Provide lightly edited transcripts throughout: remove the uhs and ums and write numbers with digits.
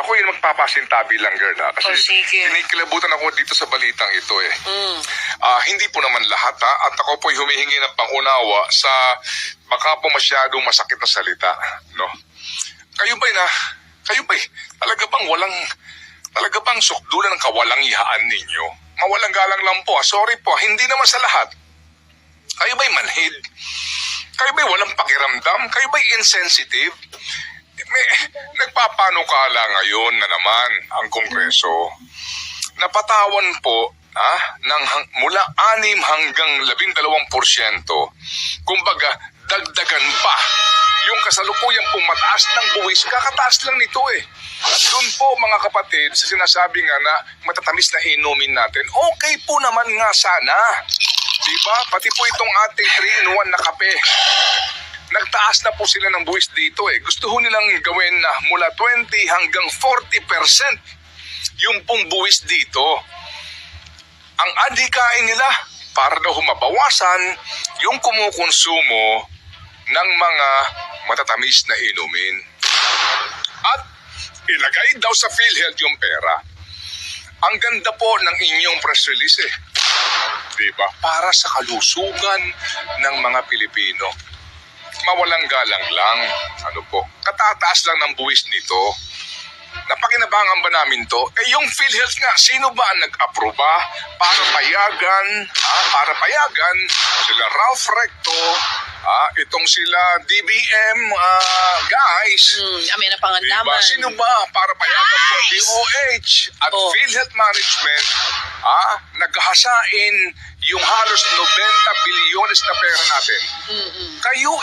ako yung magpapasintabi lang, girl, ha? Kasi sige. kinikilabutan ako dito sa balitang ito, eh. Hindi po naman lahat, ha? At ako po'y humihingi ng pangunawa sa baka po masyadong masakit na salita, no? Kayo ba'y talaga bang sukdulan ng kawalang-ihaan ninyo? Mawalang galang lang po, sorry po, hindi naman sa lahat. Kayo ba'y manhid? Kayo ba'y walang pakiramdam? Kayo ba'y insensitive? Nagpapanukala ngayon na naman ang Kongreso. Napatawan po mula 6 hanggang 12%. Kumbaga, dagdagan pa yung kasalukuyang pumataas ng buwis, kakataas lang nito eh. At doon po mga kapatid, sa sinasabi nga na matatamis na inumin natin, okay po naman nga sana. Diba? Pati po itong ating 3-in-1 na kape. Nagtaas na po sila ng buwis dito eh. Gusto ho nilang gawin na mula 20 hanggang 40% yung pong buwis dito. Ang adhikain nila para daw mabawasan yung kumukonsumo ng mga matatamis na inumin. At ilagay daw sa PhilHealth yung pera. Ang ganda po ng inyong press release eh. Diba? Para sa kalusugan ng mga Pilipino. Mawalang galang lang. Katataas lang ng buwis nito. Napakinabangan ba namin to? Yung PhilHealth nga, sino ba ang nag-aproba para payagan sila Ralph Recto, itong sila DBM guys. May napangandaman. Diba? Sino ba para payagan po ang DOH at PhilHealth Management naghahasain yung halos 90 bilyones na pera natin. Kayo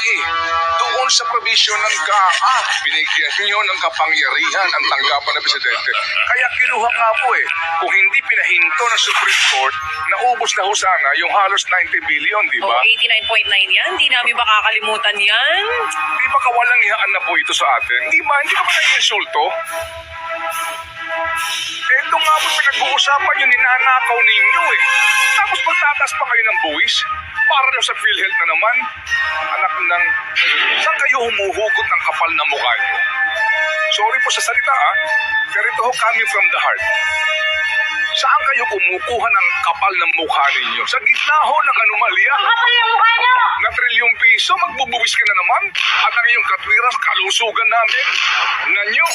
doon sa provision ng GAA, binigyan nyo ng kapangyarihan ang tanggapan ng Presidente. Kaya kinuha nga po kung hindi pinahinto ng Supreme Court, naubos na ho sana yung halos 90 billion, di ba? 89.9 yan, hindi namin makakalimutan yan. Di ba kawalang ihaan na po ito sa atin? Hindi ka ba nai-insulto? Ito nga po pinag-uusapan yung ninanakaw ninyo Tapos magtataas pa kayo ng buwis para daw sa PhilHealth na naman. Anak ng... Saan kayo humuhugot ng kapal na mukha nyo? Sorry po sa salita pero ito coming from the heart. Saan kayo kumukuha ng kapal ng mukha ninyo? Sa gitna ng anomalya. Kapal yung mukha nyo! Na $1,000,000, magbubuwis ka na naman. At ang iyong katwiran, kalusugan namin. Nanyo.